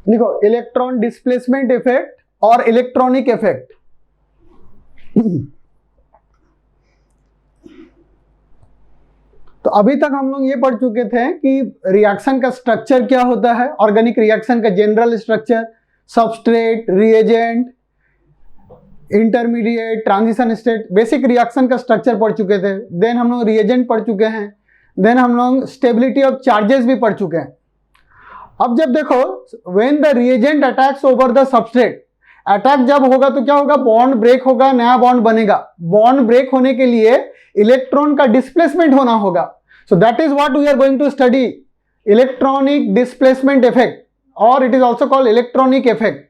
लिखो electron displacement effect और electronic effect. तो अभी तक हम लोग ये पढ़ चुके थे कि रिएक्शन का स्ट्रक्चर क्या होता है, ऑर्गेनिक रिएक्शन का general structure, substrate, reagent, intermediate, transition state, basic reaction का स्ट्रक्चर पढ़ चुके थे। देन हम लोग रिएजेंट पढ़ चुके हैं, देन हम लोग स्टेबिलिटी ऑफ चार्जेस भी पढ़ चुके हैं। अब जब देखो when the reagent attacks over the substrate, attack जब होगा तो क्या होगा, बॉन्ड ब्रेक होगा, नया बॉन्ड बनेगा। बॉन्ड ब्रेक होने के लिए इलेक्ट्रॉन का डिस्प्लेसमेंट होना होगा। So that is what we are going to study, electronic displacement effect, और it is also called electronic effect.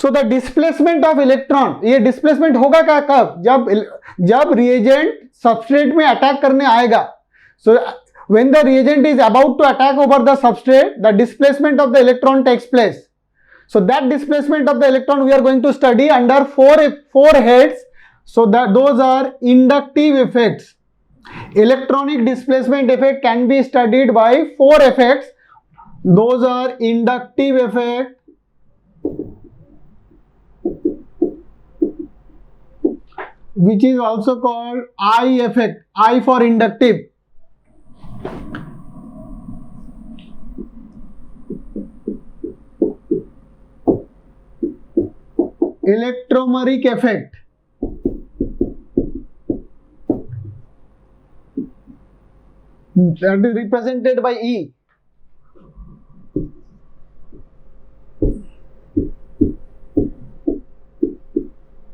So the displacement of electron, ये डिस्प्लेसमेंट होगा क्या, कब, जब रिएजेंट सबस्ट्रेट में अटैक करने आएगा। सो when the reagent is about to attack over the substrate, the displacement of the electron takes place. So that displacement of the electron we are going to study under four heads. So that those are inductive effects. Electronic displacement effect can be studied by 4 effects. Those are inductive effect, which is also called I effect, I for inductive. Electromeric effect, that is represented by E.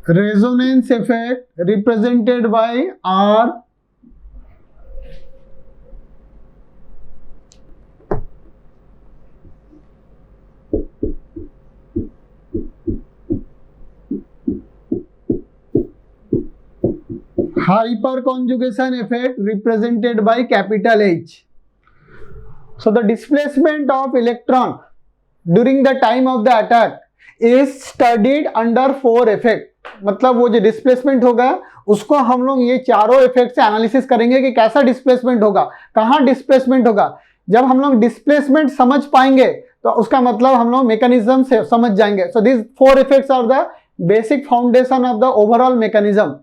Resonance effect represented by R. Hyperconjugation effect represented by capital H. So the displacement of electron during the time of the attack is studied under 4 effect. मतलब वो जो displacement होगा उसको हम लोग ये चारों effect से एनालिसिस करेंगे कि कैसा डिस्प्लेसमेंट होगा, कहाँ डिस्प्लेसमेंट होगा। जब हम लोग डिस्प्लेसमेंट समझ पाएंगे तो उसका मतलब हम लोग मैकेनिज्म से समझ जाएंगे। So this 4 effects are the basic foundation of the overall mechanism.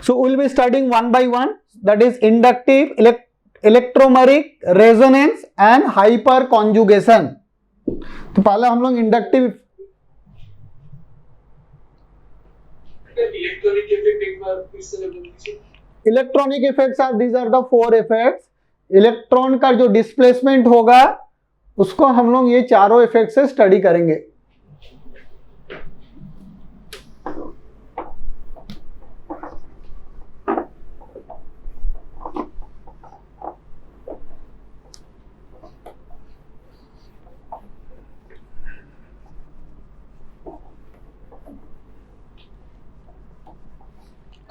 So we will be studying one by one, that is inductive, electromeric, resonance and hyperconjugation. तो पहले हम लोग inductive electronic effects are, these are the 4 effects. Electron का जो displacement होगा उसको हम लोग ये चारों इफेक्ट से स्टडी करेंगे.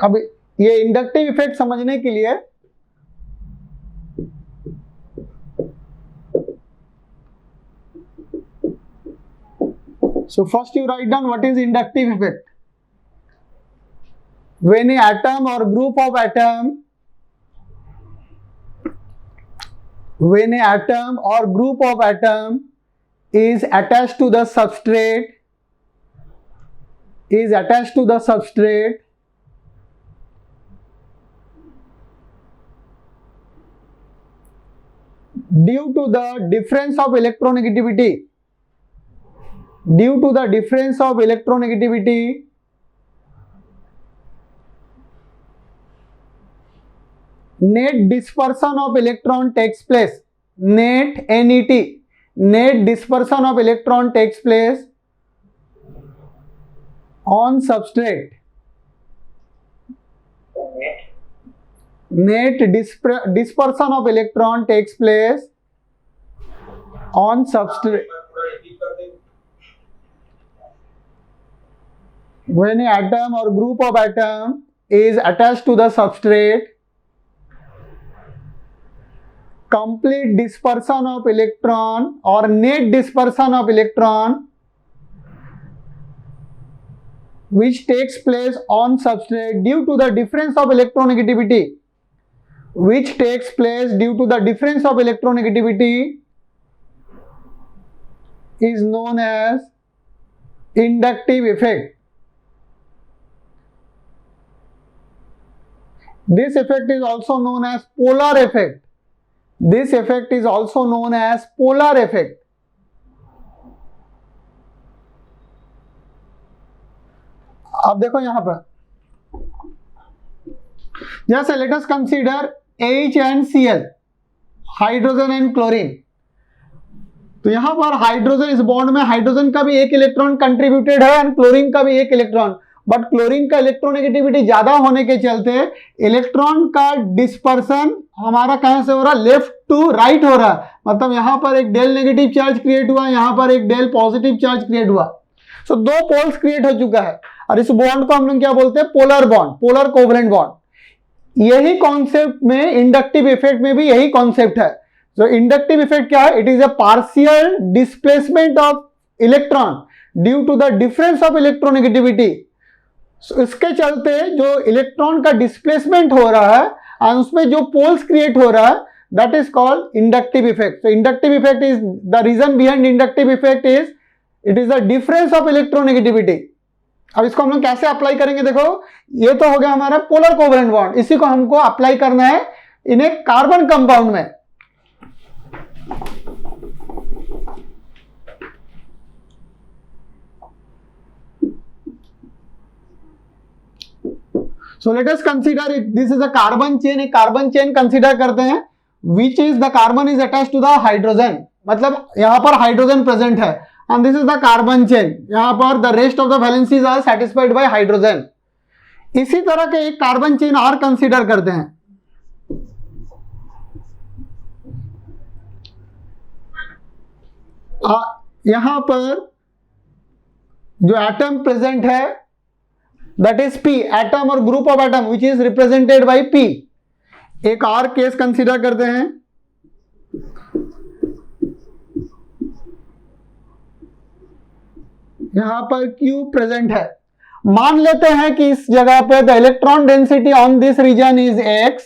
अब ये इंडक्टिव इफेक्ट समझने के लिए so first you write down what is inductive effect. When an atom or group of atom, when an atom or group of atom is attached to the substrate, due to the difference of electronegativity, net dispersion of electron takes place. Net dispersion of electron takes place on substrate. Net dispersion of electron takes place on substrate. When an atom or group of atom is attached to the substrate, complete dispersion of electron or net dispersion of electron which takes place on substrate due to the difference of electronegativity, is known as inductive effect. This effect is also known as polar effect. This effect is also known as polar effect. अब देखो यहां पर, जैसे let us consider H and Cl, hydrogen and chlorine. तो यहां पर hydrogen, इस bond में हाइड्रोजन का भी एक इलेक्ट्रॉन कंट्रीब्यूटेड है एंड क्लोरीन का भी एक इलेक्ट्रॉन, बट क्लोरीन का इलेक्ट्रोनेगेटिविटी ज्यादा होने के चलते इलेक्ट्रॉन का डिस्पर्सन हमारा कहां से हो रहा है, लेफ्ट टू राइट हो रहा है। मतलब यहां पर एक डेल नेगेटिव चार्ज क्रिएट हुआ, यहां पर एक डेल पॉजिटिव चार्ज क्रिएट हुआ। सो दो पोल्स क्रिएट हो चुका है और इस बॉन्ड को हम लोग क्या बोलते हैं, polar bond, polar covalent bond. यही कॉन्सेप्ट में इंडक्टिव इफेक्ट में भी यही कॉन्सेप्ट है। So inductive effect क्या है? It is a partial displacement of electron due to the difference of electronegativity. So इसके चलते जो इलेक्ट्रॉन का डिस्प्लेसमेंट हो रहा है और उसमें जो पोल्स क्रिएट हो रहा है, that is called inductive effect. So inductive effect is the reason behind inductive effect is it is the difference of electronegativity. अब इसको हम लोग कैसे अप्लाई करेंगे? देखो, ये तो हो गया हमारा पोलर कोवलेंट बॉन्ड, इसी को हमको अप्लाई करना है इन एक कार्बन कंपाउंड में। So let us consider it. This is a carbon chain. एक कार्बन चेन कंसीडर करते हैं, which is the carbon is attached to the hydrogen. मतलब यहां पर हाइड्रोजन प्रेजेंट है and this is the carbon chain. यहां पर the rest of the valencies are satisfied by hydrogen. इसी तरह के एक कार्बन चेन और कंसीडर करते हैं। यहां पर जो एटम प्रेजेंट है that is P, एटम और group of atom which is represented by P. एक और केस कंसीडर करते हैं, यहां पर Q प्रेजेंट है। मान लेते हैं कि इस जगह पे the electron density on this region is X,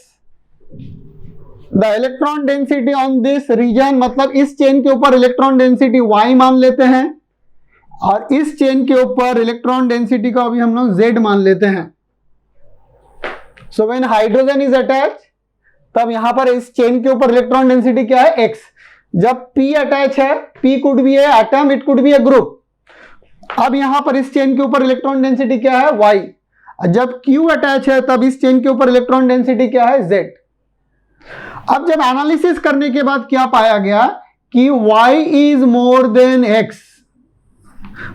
the electron density on this region, मतलब इस चेन के ऊपर इलेक्ट्रॉन डेंसिटी Y मान लेते हैं और इस चेन के ऊपर इलेक्ट्रॉन डेंसिटी को अभी हम लोग Z मान लेते हैं। So when hydrogen is attach, तब यहां पर इस चेन के ऊपर इलेक्ट्रॉन डेंसिटी क्या है, X। जब P अटैच है, P could B A atom, it could B A group. अब यहां पर इस चेन के ऊपर इलेक्ट्रॉन डेंसिटी क्या है, Y। जब Q अटैच है, तब इस चेन के ऊपर इलेक्ट्रॉन डेंसिटी क्या है, Z। अब जब एनालिसिस करने के बाद क्या पाया गया कि Y is more than X,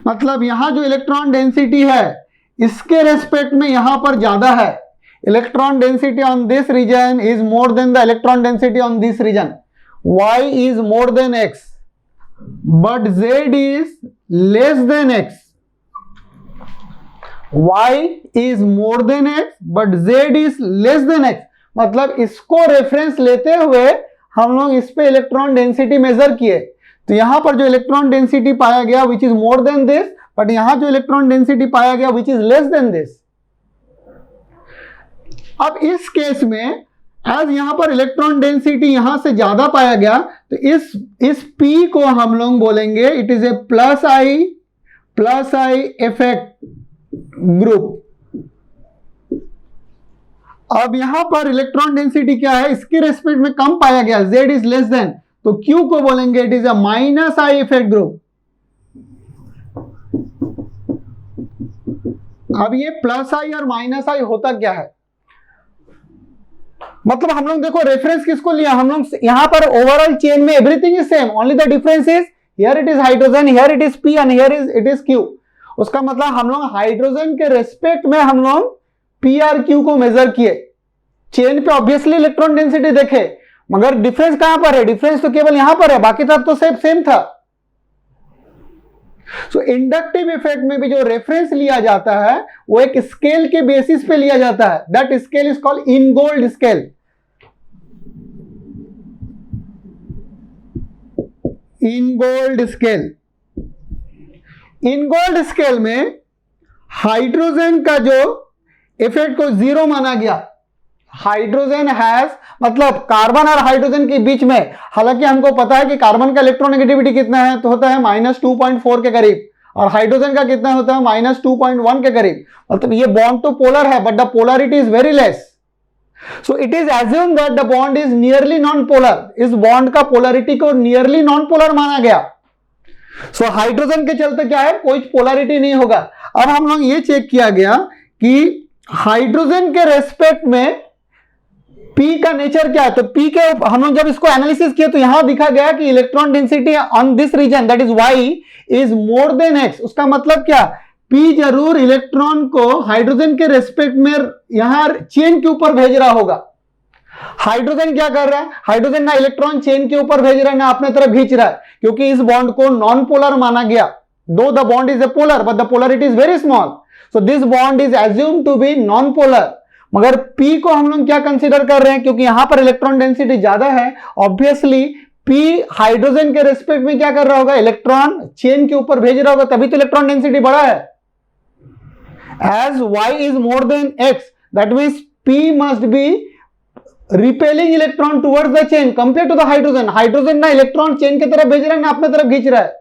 मतलब यहां जो इलेक्ट्रॉन डेंसिटी है इसके रेस्पेक्ट में यहां पर ज्यादा है। Electron density on this region is more than the electron density on this region. Y is more than X but Z is less than X। Y is more than X but Z is less than X। मतलब इसको reference लेते हुए हम लोग इस पे electron density measure किए। तो यहां पर जो इलेक्ट्रॉन डेंसिटी पाया गया which is more then this, but यहां जो इलेक्ट्रॉन डेंसिटी पाया गया which is less then this. अब इस केस में एज यहां पर इलेक्ट्रॉन डेंसिटी यहां से ज्यादा पाया गया, तो इस P को हम लोग बोलेंगे it is A plus I effect group. अब यहां पर इलेक्ट्रॉन डेंसिटी क्या है, इसके रेस्पेक्ट में कम पाया गया, Z इज लेस देन, तो Q को बोलेंगे it is a minus I effect group. अब ये प्लस आई और माइनस आई होता क्या है, मतलब हम लोग देखो रेफरेंस किसको लिया, हम लोग यहां पर ओवरऑल चेन में everything is same, only the difference is here it is hydrogen, here it is P and here it is Q। उसका मतलब हम लोग हाइड्रोजन के रेस्पेक्ट में हम लोग P और Q को मेजर किए। चेन पे ऑब्वियसली इलेक्ट्रॉन डेंसिटी देखे, मगर डिफरेंस कहां पर है, डिफरेंस तो केवल यहां पर है, बाकी सब तो सेम था। सो इंडक्टिव इफेक्ट में भी जो रेफरेंस लिया जाता है वो एक स्केल के बेसिस पे लिया जाता है, that scale is called Ingold scale. Ingold scale, Ingold scale में हाइड्रोजन का जो इफेक्ट को 0 माना गया, हाइड्रोजन हैज, मतलब कार्बन और हाइड्रोजन के बीच में, हालांकि हमको पता है कि कार्बन का इलेक्ट्रोनेगेटिविटी कितना है, तो होता है -2.4 के करीब, और हाइड्रोजन का कितना होता है -2.1 के करीब। मतलब ये बॉन्ड तो पोलर है, but the polarity is very less, so it is assume that the bond is nearly non polar. इस बॉन्ड का पोलरिटी को नियरली नॉन पोलर माना गया। सो हाइड्रोजन के चलते क्या है, कोई पोलरिटी नहीं होगा। अब हम लोग ये चेक किया गया कि हाइड्रोजन के रेस्पेक्ट में P का नेचर क्या है, तो P के हम लोग जब इसको एनालिसिस किया तो यहां दिखा गया कि electron density on this region that is Y is more than X। उसका मतलब क्या, P जरूर इलेक्ट्रॉन को हाइड्रोजन के रेस्पेक्ट में यहां चेन के ऊपर भेज रहा होगा। हाइड्रोजन क्या कर रहा है, हाइड्रोजन ना इलेक्ट्रॉन चेन के ऊपर भेज रहा है ना अपने तरफ खींच रहा है, क्योंकि इस बॉन्ड को नॉन पोलर माना गया। Though the bond is a polar but the polarity is very small, so this bond is assumed to be non polar. मगर P को हम लोग क्या कंसीडर कर रहे हैं, क्योंकि यहां पर इलेक्ट्रॉन डेंसिटी ज्यादा है, ऑब्वियसली P हाइड्रोजन के रेस्पेक्ट में क्या कर रहा होगा, इलेक्ट्रॉन चेन के ऊपर भेज रहा होगा, तभी तो इलेक्ट्रॉन डेंसिटी बड़ा है। As Y is more than X, that means P must be repelling electron towards the chain compare to the hydrogen. Hydrogen ना इलेक्ट्रॉन चेन की तरफ भेज रहा है ना अपने तरफ खींच रहा है,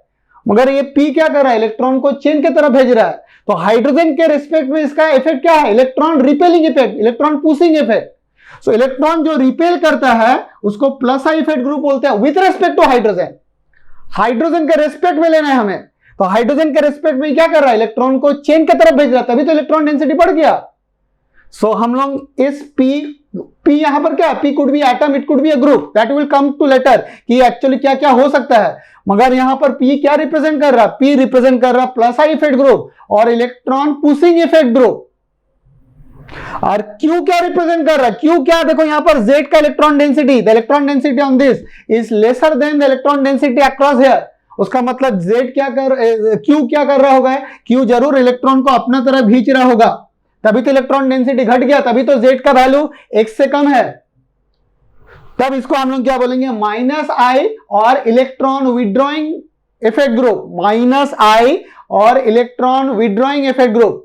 मगर ये P क्या कर रहा है, इलेक्ट्रॉन को चेन की तरफ भेज रहा है। तो हाइड्रोजन के रिस्पेक्ट में इसका इफेक्ट क्या है, electron repelling effect, electron pushing effect. So electron जो रिपेल करता है उसको प्लस आई इफेक्ट ग्रुप बोलते हैं with respect to hydrogen. Hydrogen के रेस्पेक्ट में लेना है हमें, तो हाइड्रोजन के रेस्पेक्ट में क्या कर रहा है, इलेक्ट्रॉन को चेन की तरफ भेज रहा है, तभी तो इलेक्ट्रॉन डेंसिटी बढ़ गया। सो हम लोग इस P यहां पर क्या, P could be atom, it could be a group, that will come to later कि एक्चुअली क्या क्या हो सकता है। मगर यहां पर P क्या रिप्रेजेंट कर रहा है, P रिप्रेजेंट कर रहा है प्लस आई इफेक्ट ग्रुप और इलेक्ट्रॉन पुशिंग इफेक्ट ग्रुप। और Q क्या रिप्रेजेंट कर रहा है, Q क्या, देखो यहां पर Z का electron density, the electron density on this is lesser than the electron density across here. उसका मतलब Z क्या कर, Q क्या कर रहा होगा, Q जरूर इलेक्ट्रॉन को अपना तरफ खींच रहा होगा, तभी तो इलेक्ट्रॉन डेंसिटी घट गया, तभी तो Z का वैल्यू X से कम है। तब इसको हम लोग क्या बोलेंगे, -I और electron withdrawing effect group, -I और इलेक्ट्रॉन विड्रॉइंग इफेक्ट ग्रुप।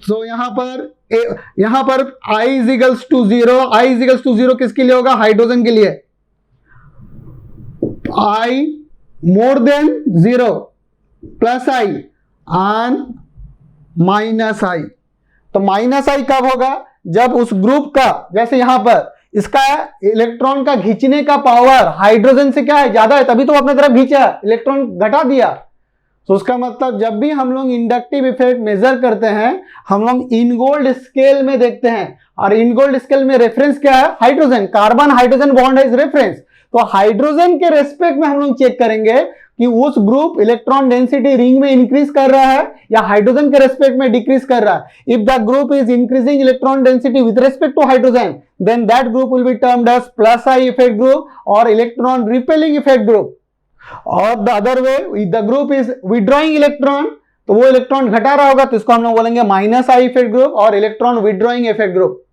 तो यहां पर I is equals to 0, I is equals to 0 किसके लिए होगा, हाइड्रोजन के लिए। I more than 0 plus I on -I। तो -I कब होगा, जब उस ग्रुप का, जैसे यहां पर इसका इलेक्ट्रॉन का खींचने का पावर हाइड्रोजन से क्या है, ज्यादा है, तभी तो अपने तरफ खींचा, इलेक्ट्रॉन घटा दिया। तो उसका मतलब जब भी हम लोग इंडक्टिव इफेक्ट मेजर करते हैं, हम लोग इनगोल्ड स्केल में देखते हैं, और इनगोल्ड स्केल में रेफरेंस क्या है, हाइड्रोजन, कार्बन हाइड्रोजन बॉन्ड है इज रेफरेंस। तो हाइड्रोजन के रेस्पेक्ट में हम लोग चेक करेंगे कि उस ग्रुप इलेक्ट्रॉन डेंसिटी रिंग में इंक्रीज कर रहा है या हाइड्रोजन के रेस्पेक्ट में डिक्रीज कर रहा है। If the group is increasing electron density with respect to hydrogen, then that group will be termed as plus I effect group और इलेक्ट्रॉन रिपेलिंग इफेक्ट ग्रुप। और the other way, the group is withdrawing electron, तो वो electron घटा रहा होगा, तो इसको हम लोग बोलेंगे -I इफेक्ट ग्रुप और इलेक्ट्रॉन विड्रॉइंग इफेक्ट ग्रुप।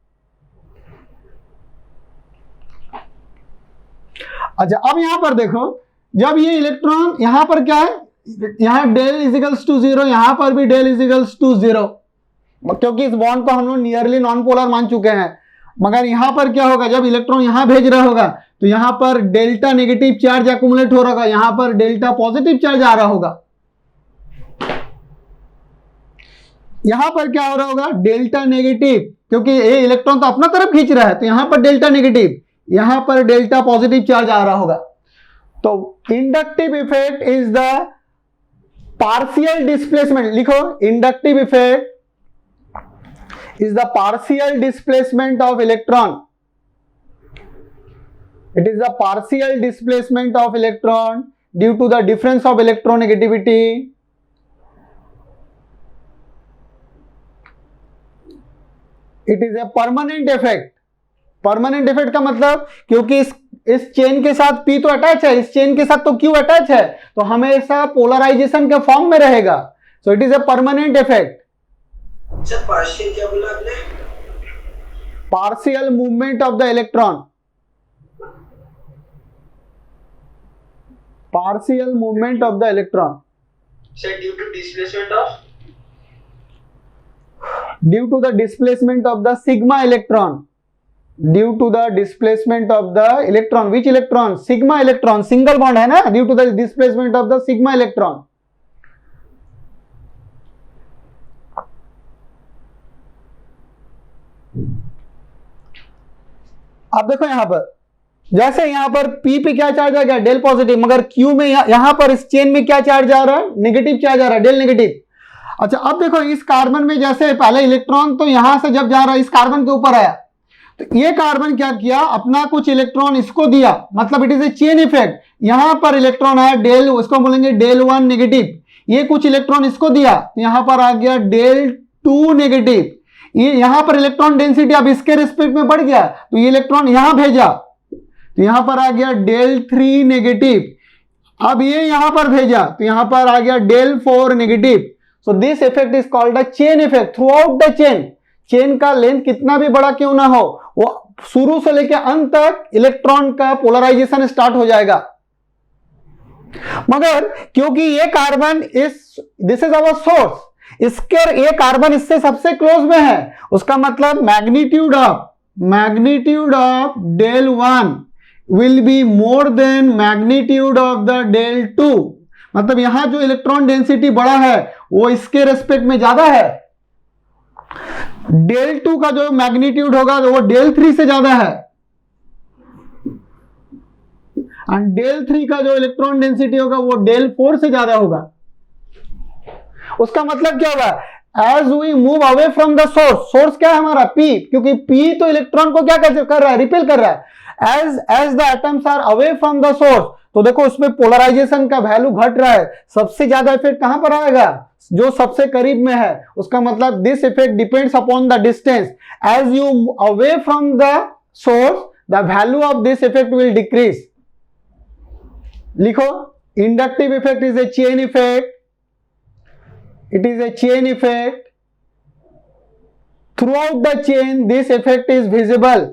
अच्छा, अब यहां पर देखो, जब ये इलेक्ट्रॉन यहां पर क्या है, यहां डेल इजिकल्स टू 0, यहां पर भी डेल इजिकल्स टू 0, क्योंकि इस बॉन्ड को हम लोग नियरली नॉन पोलर मान चुके हैं। मगर यहां पर क्या होगा, जब इलेक्ट्रॉन यहां भेज रहा होगा तो यहां पर डेल्टा नेगेटिव चार्ज एक्युमुलेट हो रहा होगा, यहां पर डेल्टा पॉजिटिव चार्ज आ रहा होगा। यहां पर क्या हो रहा होगा, डेल्टा नेगेटिव, क्योंकि ये इलेक्ट्रॉन तो अपना तरफ खींच रहा है, तो यहां पर डेल्टा नेगेटिव, यहां पर डेल्टा पॉजिटिव चार्ज आ रहा होगा। तो inductive effect is the partial displacement, लिखो, inductive effect is the partial displacement of electron. It is the partial displacement of electron due to the difference of electronegativity. It is a permanent effect. Permanent effect का मतलब, क्योंकि इस chain के साथ P तो attach है, इस chain के साथ तो Q अटैच है, तो हमेशा पोलराइजेशन के फॉर्म में रहेगा। So it is a permanent effect. Sir partial क्या बोला आपने, partial movement of the electron, partial movement of the electron sir due to displacement of due to the displacement of the sigma electron, due to the displacement of the electron, which electron, sigma electron, single bond है ना, due to the displacement of the sigma electron. अब देखो यहां पर, जैसे यहां पर P पे क्या चार्ज आ गया, डेल पॉजिटिव, मगर Q में यहां पर इस चेन में क्या चार्ज आ रहा है, नेगेटिव चार्ज आ रहा है, डेल नेगेटिव। अच्छा अब देखो इस कार्बन में जैसे पहले इलेक्ट्रॉन तो यहां से जब जा रहा है इस कार्बन के ऊपर आया, तो ये कार्बन क्या किया, अपना कुछ इलेक्ट्रॉन इसको दिया, मतलब it is a chain effect. यहां पर इलेक्ट्रॉन आया डेल, उसको बोलेंगे डेल 1 नेगेटिव, ये कुछ इलेक्ट्रॉन इसको दिया, यहां पर आ गया डेल 2 नेगेटिव। ये यहां पर इलेक्ट्रॉन डेंसिटी अब इसके रिस्पेक्ट में बढ़ गया, तो ये इलेक्ट्रॉन यहां भेजा, तो यहां पर आ गया डेल 3 नेगेटिव। अब ये यहां पर भेजा, तो यहां पर आ गया del 4 negative. So this effect is called a chain effect throughout the chain. Chain का लेंथ कितना भी बड़ा क्यों ना हो, वो शुरू से लेकर अंत तक इलेक्ट्रॉन का पोलराइजेशन स्टार्ट हो जाएगा। मगर क्योंकि ये carbon this is our source, इसके ये कार्बन इससे सबसे क्लोज में है, उसका मतलब magnitude of del 1 will be more than magnitude of the del 2। मतलब यहां जो इलेक्ट्रॉन डेंसिटी बड़ा है वो इसके रेस्पेक्ट में ज्यादा है। डेल 2 का जो मैग्नीट्यूड होगा वो डेल 3 से ज्यादा है, और डेल 3 का जो इलेक्ट्रॉन डेंसिटी होगा वो डेल 4 से ज्यादा होगा। उसका मतलब क्या होगा, as we move away from the source क्या है हमारा P, क्योंकि P तो इलेक्ट्रॉन को क्या कर रहा है, रिपेल कर रहा है। As the atoms are away from the source, तो देखो उसमें पोलराइजेशन का वैल्यू घट रहा है। सबसे ज्यादा इफेक्ट कहां पर आएगा, जो सबसे करीब में है। उसका मतलब this effect depends upon the distance, as you away from the source the value of this effect will decrease. लिखो, inductive effect is a chain effect, it is a chain effect. Throughout the chain this effect is visible,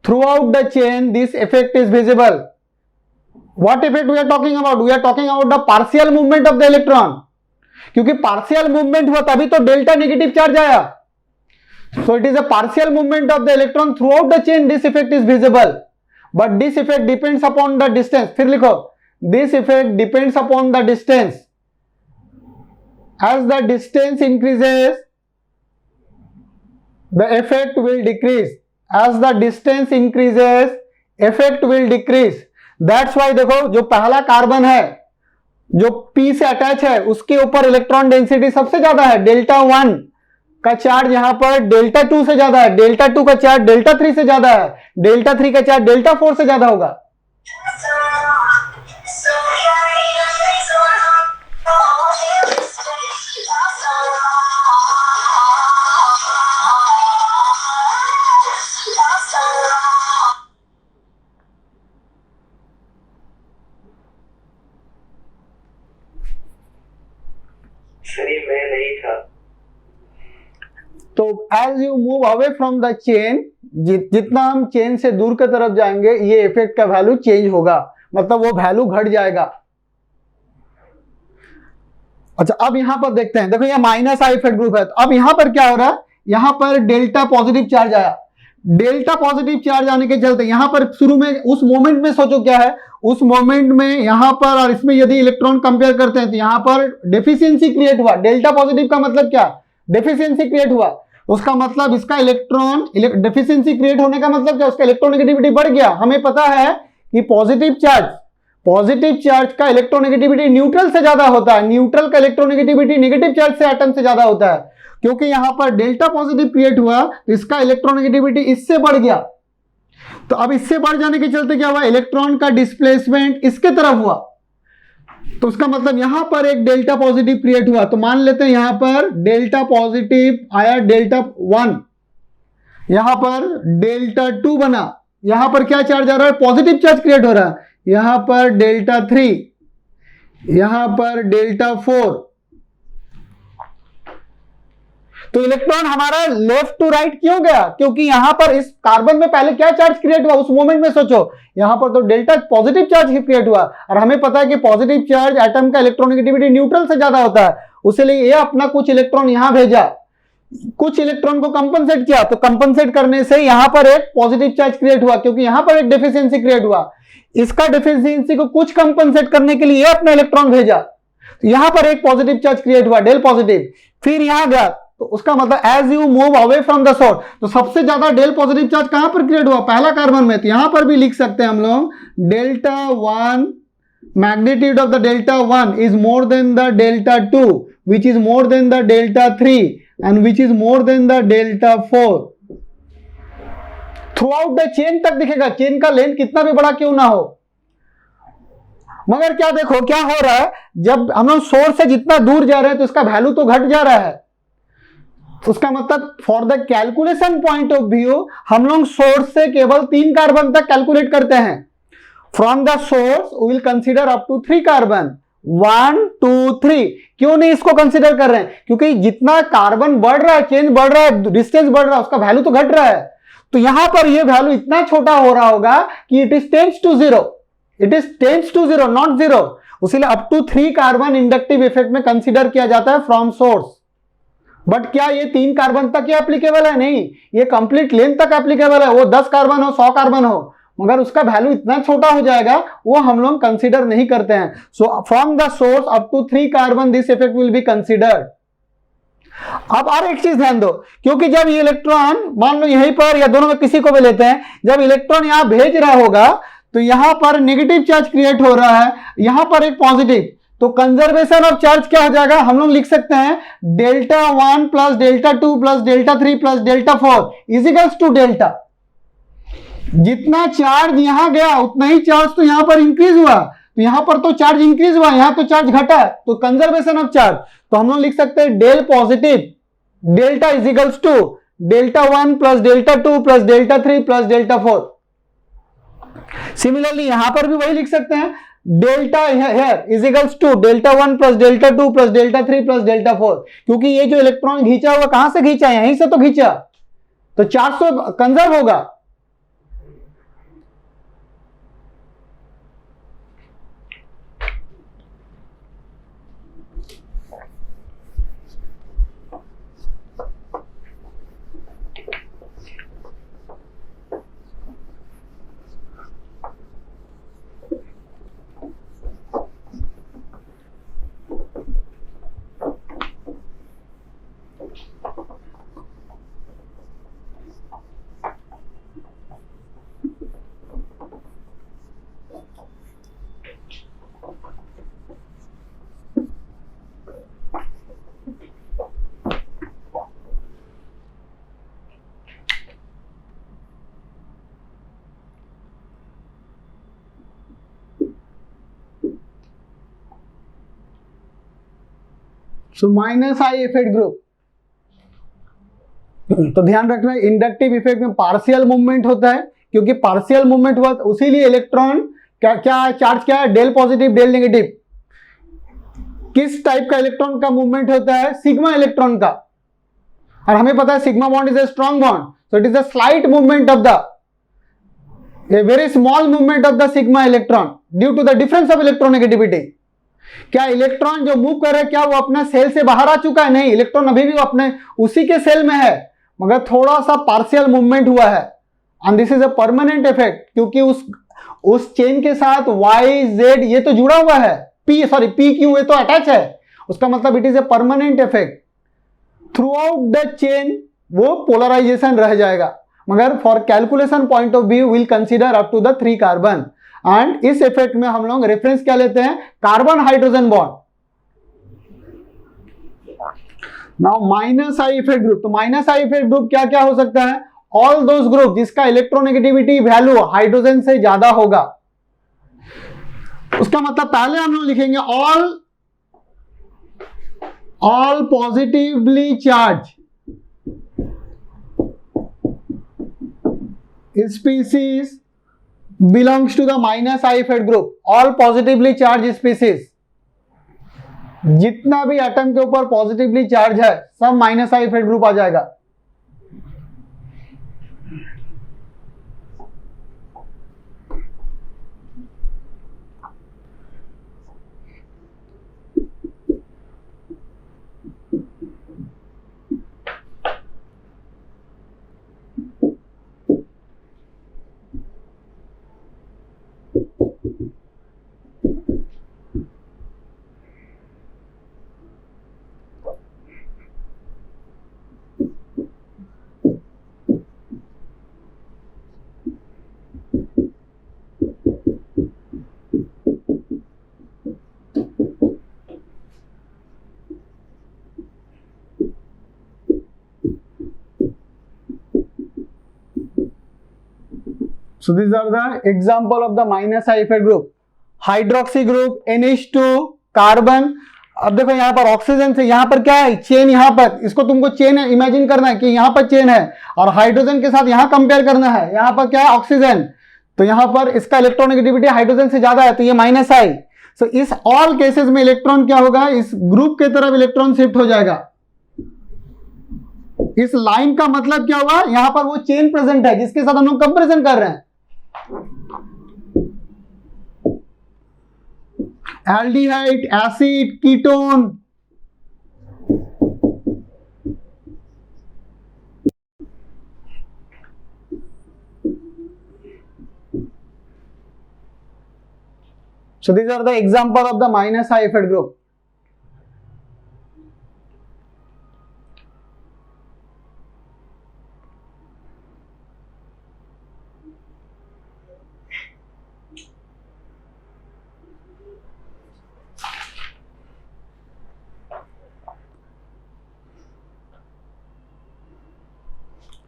throughout the chain this effect is visible. What effect we are talking about, we are talking about the partial movement of the electron, क्योंकि partial movement हुआ तभी तो delta negative charge आया। So it is a partial movement of the electron throughout the chain, this effect is visible, but this effect depends upon the distance। फिर लिखो, this effect depends upon the distance। As the distance increases, the effect will decrease. As the distance increases, effect will decrease. That's why देखो जो पहला carbon है जो P से attach है उसके ऊपर इलेक्ट्रॉन डेंसिटी सबसे ज्यादा है, डेल्टा 1 का चार्ज यहां पर डेल्टा 2 से ज्यादा है, डेल्टा 2 का चार्ज डेल्टा 3 से ज्यादा है, डेल्टा 3 का चार्ज डेल्टा 4 से ज्यादा होगा। मैं नहीं था। तो as you move away from the chain, जितना हम चेन से दूर की तरफ जाएंगे ये इफेक्ट का वैल्यू चेंज होगा, मतलब वो वैल्यू घट जाएगा। अच्छा अब यहां पर देखते हैं, देखो ये माइनस आई इफेक्ट ग्रुप है, तो अब यहां पर क्या हो रहा है, यहां पर डेल्टा पॉजिटिव चार्ज आया। डेल्टा पॉजिटिव चार्ज आने के चलते यहां पर शुरू में उस मोमेंट में सोचो क्या है, उस मोमेंट में यहां पर और इसमें यदि इलेक्ट्रॉन कंपेयर करते हैं तो यहां पर डेफिशिएंसी क्रिएट हुआ। डेल्टा पॉजिटिव का मतलब क्या, डेफिशिएंसी क्रिएट हुआ। उसका मतलब इसका इलेक्ट्रॉन डेफिशिएंसी क्रिएट होने का मतलब क्या, उसका इलेक्ट्रोनेगेटिविटी बढ़ गया। हमें पता है कि पॉजिटिव चार्ज का इलेक्ट्रोनेगेटिविटी न्यूट्रल से ज्यादा होता है, न्यूट्रल का इलेक्ट्रोनेगेटिविटी नेगेटिव चार्ज से एटम से ज्यादा होता है। क्योंकि यहां पर डेल्टा पॉजिटिव क्रिएट हुआ तो इसका इलेक्ट्रोनेगेटिविटी इससे बढ़ गया, तो अब इससे बढ़ जाने के चलते क्या हुआ, इलेक्ट्रॉन का डिस्प्लेसमेंट इसके तरफ हुआ, तो उसका मतलब यहां पर एक डेल्टा पॉजिटिव क्रिएट हुआ। तो मान लेते हैं यहां पर डेल्टा पॉजिटिव आया, डेल्टा 1, यहां पर डेल्टा 2 बना, यहां पर क्या चार्ज आ रहा है, पॉजिटिव चार्ज क्रिएट हो रहा है, यहां पर डेल्टा 3, यहां पर डेल्टा 4। तो इलेक्ट्रॉन हमारा लेफ्ट टू राइट क्यों गया, क्योंकि यहां पर इस कार्बन में पहले क्या चार्ज क्रिएट हुआ उस मोमेंट में सोचो, यहां पर तो डेल्टा पॉजिटिव चार्ज क्रिएट हुआ, और हमें पता है कि पॉजिटिव चार्ज एटम का इलेक्ट्रोनेगेटिविटी न्यूट्रल से ज्यादा होता है, उसके लिए ये अपना कुछ इलेक्ट्रॉन यहां भेजा, कुछ इलेक्ट्रॉन को कंपनसेट किया, तो कंपनसेट करने से यहां पर एक पॉजिटिव चार्ज क्रिएट हुआ, क्योंकि यहां पर एक डेफिशिएंसी क्रिएट हुआ। इसका डेफिशिएंसी को कुछ कंपनसेट करने के लिए अपना इलेक्ट्रॉन भेजा, तो यहां पर एक पॉजिटिव चार्ज क्रिएट हुआ, डेल पॉजिटिव। फिर यहां गया, तो उसका मतलब as you move away from the source, तो सबसे ज्यादा डेल पॉजिटिव चार्ज कहां पर क्रिएट हुआ, पहला कार्बन में। तो यहां पर भी लिख सकते हैं हम लोग delta 1, magnitude of the delta 1 is more than the delta 2, which is more than the delta 3 and which is more than the delta 4। Through out the chain तक दिखेगा, चेन का लेंथ कितना भी बड़ा क्यों ना हो। मगर क्या देखो क्या हो रहा है, जब हम लोग सोर्स से जितना दूर जा रहे हैं तो इसका वैल्यू तो घट जा रहा है। तो उसका मतलब for the calculation point of view हम लोग सोर्स से केवल 3 कार्बन तक कैलकुलेट करते हैं। From the source we will consider up to 3 carbon, 1 2 3। क्यों नहीं इसको कंसीडर कर रहे हैं, क्योंकि जितना कार्बन बढ़ रहा है, चेंज बढ़ रहा है, डिस्टेंस बढ़ रहा है, उसका वैल्यू तो घट रहा है। तो यहां पर ये वैल्यू इतना छोटा हो रहा होगा कि it is tends to zero, it is tends to zero not zero. उसीलिए up to 3 carbon inductive effect में कंसीडर किया जाता है फ्रॉम सोर्स। बट क्या ये 3 कार्बन तक ये एप्लीकेबल है? नहीं, ये कंप्लीट लेंथ तक एप्लीकेबल है। वो 10 कार्बन हो, 100 कार्बन हो, मगर उसका वैल्यू इतना छोटा हो जाएगा, वो हम लोग कंसीडर नहीं करते हैं। So from the source up to 3 carbon this effect will be considered. अब और एक चीज ध्यान दो, क्योंकि जब ये इलेक्ट्रॉन मान लो यहीं पर या दोनों में किसी को भी लेते हैं, जब इलेक्ट्रॉन यहां भेज रहा होगा तो यहां पर नेगेटिव चार्ज क्रिएट हो रहा है, यहां पर एक पॉजिटिव, तो कंजर्वेशन ऑफ चार्ज क्या हो जाएगा, हम लोग लिख सकते हैं delta 1 plus delta 2 plus delta 3 plus delta 4 is equals to delta. जितना चार्ज यहां गया उतना ही चार्ज तो यहां पर इंक्रीज हुआ, तो यहां पर तो चार्ज इंक्रीज हुआ, यहां तो चार्ज घटा, तो कंजर्वेशन ऑफ चार्ज। तो हम लोग लिख सकते हैं del positive delta is equals to delta 1 plus delta 2 plus delta 3 plus delta 4। Similarly यहां पर भी वही लिख सकते हैं, delta here is equals to delta 1 plus delta 2 plus delta 3 plus delta 4, क्योंकि ये जो इलेक्ट्रॉन खींचा हुआ कहां से खींचा, यहीं से तो खींचा, तो चार्ज तो कंजर्व होगा। So minus I effect group, तो ध्यान रखना इंडक्टिव इफेक्ट में पार्शियल मूवमेंट होता है, क्योंकि पार्शियल मूवमेंट हुआ उसीलिए इलेक्ट्रॉन क्या क्या चार्ज क्या है, डेल पॉजिटिव डेल नेगेटिव। किस टाइप का इलेक्ट्रॉन का मूवमेंट होता है, सिग्मा इलेक्ट्रॉन का, और हमें पता है sigma bond is a strong bond, so it is a slight movement of the a very small movement of the sigma electron due to the difference of electronegativity। क्या electron जो move कर रहा है क्या वो अपना सेल से बाहर आ चुका है? नहीं, इलेक्ट्रॉन अभी भी वो अपने उसी के सेल में है, मगर थोड़ा सा पार्शियल मूवमेंट हुआ है। And this is a permanent effect, क्योंकि उस चेन के साथ वाई जेड ये तो जुड़ा हुआ है, पी क्यू ये तो अटैच है, उसका मतलब it is a permanent effect. Throughout the chain वो पोलराइजेशन रह जाएगा, मगर for calculation point of view will consider up to the 3 carbon. And इस इफेक्ट में हम लोग रेफरेंस क्या लेते हैं, carbon hydrogen bond. Now minus I effect group, तो माइनस आई इफेक्ट ग्रुप क्या क्या हो सकता है, ऑल दोज ग्रुप जिसका इलेक्ट्रोनेगेटिविटी वैल्यू हाइड्रोजन से ज्यादा होगा। उसका मतलब पहले हम लोग लिखेंगे all positively charge species belongs to the minus I effect group, all positively charged species। जितना भी एटम के ऊपर पॉजिटिवली चार्ज है सब माइनस आई इफेक्ट ग्रुप आ जाएगा। So these are the example of the minus I effect group. Hydroxy group NH2 carbon. अब देखो यहाँ पर ऑक्सीजन से यहाँ पर क्या है, चेन. यहाँ पर इसको तुमको चेन इमेजिन करना है कि यहाँ पर चेन है और हाइड्रोजन के साथ यहाँ कंपेयर करना है. यहाँ पर क्या है, ऑक्सीजन. तो यहाँ पर इसका इलेक्ट्रोनेगेटिविटी हाइड्रोजन से ज्यादा है, तो ये माइनस आई. सो इस ऑल केसेस में इलेक्ट्रॉन क्या होगा, इस ग्रुप के तरफ इलेक्ट्रॉन शिफ्ट हो जाएगा. इस लाइन का मतलब क्या हुआ, यहां पर वो चेन प्रेजेंट है जिसके साथ हम लोग कंपैरिजन कर रहे हैं. Aldehyde, acid, ketone. So these are the example of the minus I effect group.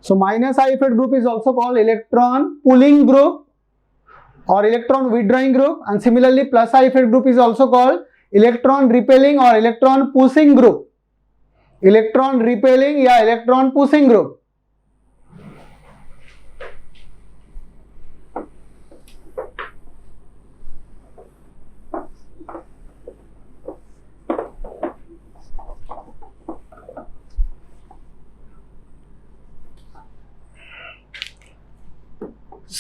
So minus I effect group is also called electron pulling group or electron withdrawing group, and similarly plus I effect group is also called electron repelling or electron pushing group. Electron repelling या electron pushing group.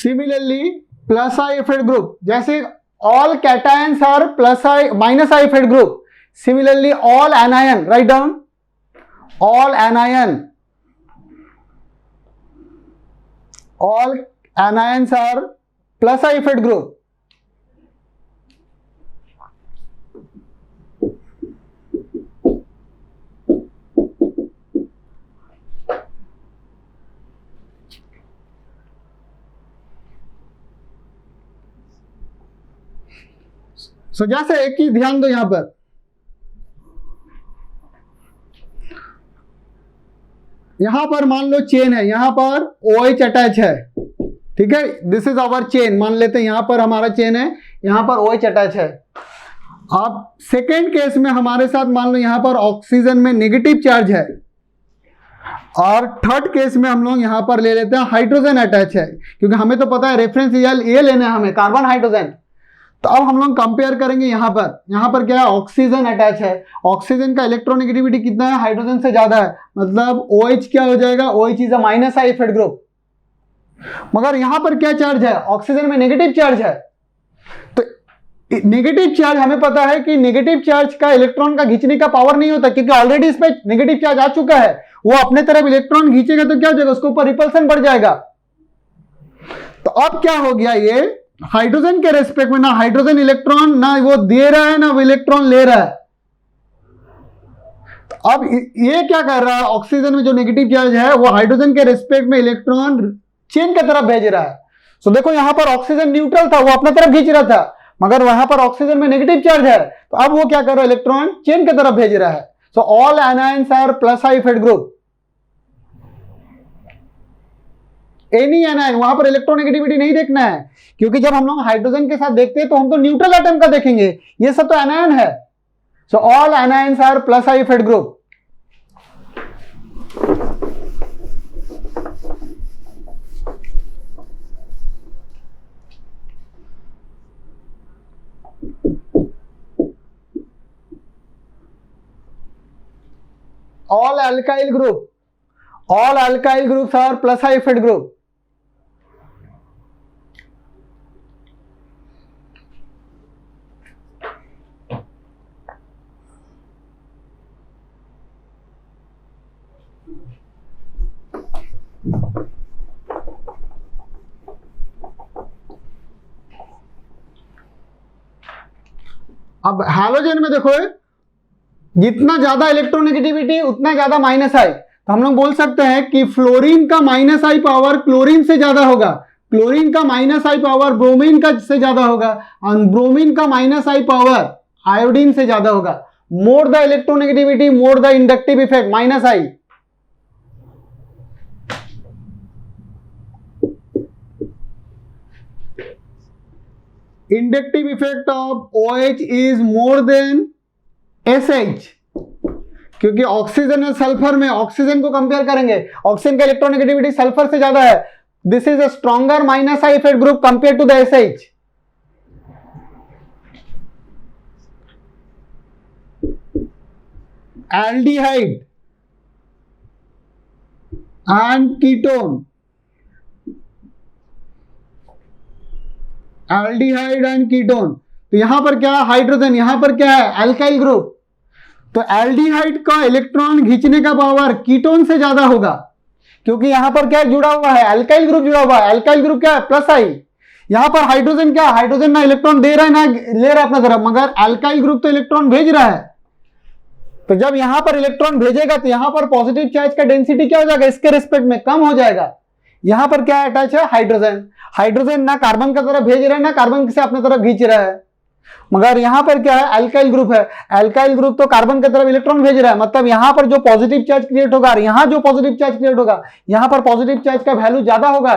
Similarly plus I effect group, जैसे all cations are plus I minus I effect group. Similarly all anion, right down, all anions are plus I effect group. So जैसे एक चीज ध्यान दो, यहां पर मान लो चेन है, यहां पर OH अटैच है, ठीक है. दिस इज आवर चेन, मान लेते हैं यहां पर हमारा चेन है, यहां पर OH अटैच है. अब सेकेंड केस में हमारे साथ मान लो यहां पर ऑक्सीजन में नेगेटिव चार्ज है, और थर्ड केस में हम लोग यहां पर ले लेते हैं हाइड्रोजन अटैच है, क्योंकि हमें तो पता है रेफरेंस ये लेना है हमें, कार्बन हाइड्रोजन. तो अब हम लोग कंपेयर करेंगे, यहां पर क्या है, ऑक्सीजन अटैच है. ऑक्सीजन का इलेक्ट्रोनेगेटिविटी कितना है, हाइड्रोजन से ज्यादा है, मतलब OH क्या हो जाएगा, OH is a minus I effect group. मगर यहां पर क्या चार्ज है, ऑक्सीजन में नेगेटिव चार्ज है. तो नेगेटिव चार्ज हमें पता है कि नेगेटिव चार्ज का इलेक्ट्रॉन का खींचने का पावर नहीं होता, क्योंकि ऑलरेडी इस पे नेगेटिव चार्ज आ चुका है. वो अपने तरफ इलेक्ट्रॉन खींचेगा तो क्या हो जाएगा, उसके ऊपर रिपल्सन बढ़ जाएगा. तो अब क्या हो गया, ये हाइड्रोजन के रेस्पेक्ट में ना हाइड्रोजन इलेक्ट्रॉन ना वो दे रहा है ना वो इलेक्ट्रॉन ले रहा है. तो अब ये क्या कर रहा है, ऑक्सीजन में जो नेगेटिव चार्ज है वो हाइड्रोजन के रेस्पेक्ट में इलेक्ट्रॉन चेन की तरफ भेज रहा है. सो देखो यहां पर ऑक्सीजन न्यूट्रल था, वो अपने तरफ खींच रहा था, मगर वहां पर ऑक्सीजन में नेगेटिव चार्ज है, तो अब वो क्या कर रहा है, इलेक्ट्रॉन चेन की तरफ भेज रहा है. So all anions are plus I effect group. Any anion, वहां पर इलेक्ट्रोनेगेटिविटी नहीं देखना है, क्योंकि जब हम लोग हाइड्रोजन के साथ देखते हैं तो हम तो न्यूट्रल एटम का देखेंगे, ये सब तो एनायन है. So all anions are plus I effect group. all alkyl groups are plus I effect group. अब हैलोजन में देखो, जितना ज्यादा इलेक्ट्रोनेगेटिविटी उतना ज्यादा माइनस आई. तो हम लोग बोल सकते हैं कि फ्लोरीन का माइनस आई पावर क्लोरीन से ज्यादा होगा, क्लोरीन का माइनस आई पावर ब्रोमीन का से ज्यादा होगा, और ब्रोमीन का माइनस आई पावर आयोडीन से ज्यादा होगा. More the electronegativity more the inductive effect, minus I. Inductive effect of OH is more than SH, क्योंकि ऑक्सीजन और सल्फर में ऑक्सीजन को कंपेयर करेंगे, ऑक्सीजन का इलेक्ट्रोनेगेटिविटी सल्फर से ज्यादा है, this is a stronger minus I effect group compare to the SH. Aldehyde and ketone, aldehyde and ketone, तो यहां पर क्या है हाइड्रोजन, यहां पर क्या है अल्काइल ग्रुप, तो एल्डिहाइड का इलेक्ट्रॉन खींचने का पावर कीटोन से ज्यादा होगा, क्योंकि यहां पर क्या जुड़ा हुआ है अल्काइल ग्रुप जुड़ा हुआ है, अल्काइल ग्रुप क्या है प्लस आई, यहां पर हाइड्रोजन क्या, हाइड्रोजन ना इलेक्ट्रॉन दे रहा है ना ले रहा है अपना तरफ, मगर अल्काइल ग्रुप तो इलेक्ट्रॉन भेज रहा है, तो जब यहां पर इलेक्ट्रॉन भेजेगा तो यहां पर पॉजिटिव चार्ज का डेंसिटी क्या हो जाएगा इसके रिस्पेक्ट में कम हो जाएगा, यहां पर क्या अटैच है हाइड्रोजन, हाइड्रोजन ना कार्बन की तरफ भेज रहा है ना कार्बन से अपने तरफ खींच रहा है, मगर यहां पर क्या है अल्काइल ग्रुप है, अल्काइल ग्रुप तो कार्बन की तरफ इलेक्ट्रॉन भेज रहा है, मतलब यहां पर जो पॉजिटिव चार्ज क्रिएट होगा और यहां जो पॉजिटिव चार्ज क्रिएट होगा यहां पर पॉजिटिव चार्ज का वैल्यू ज्यादा होगा,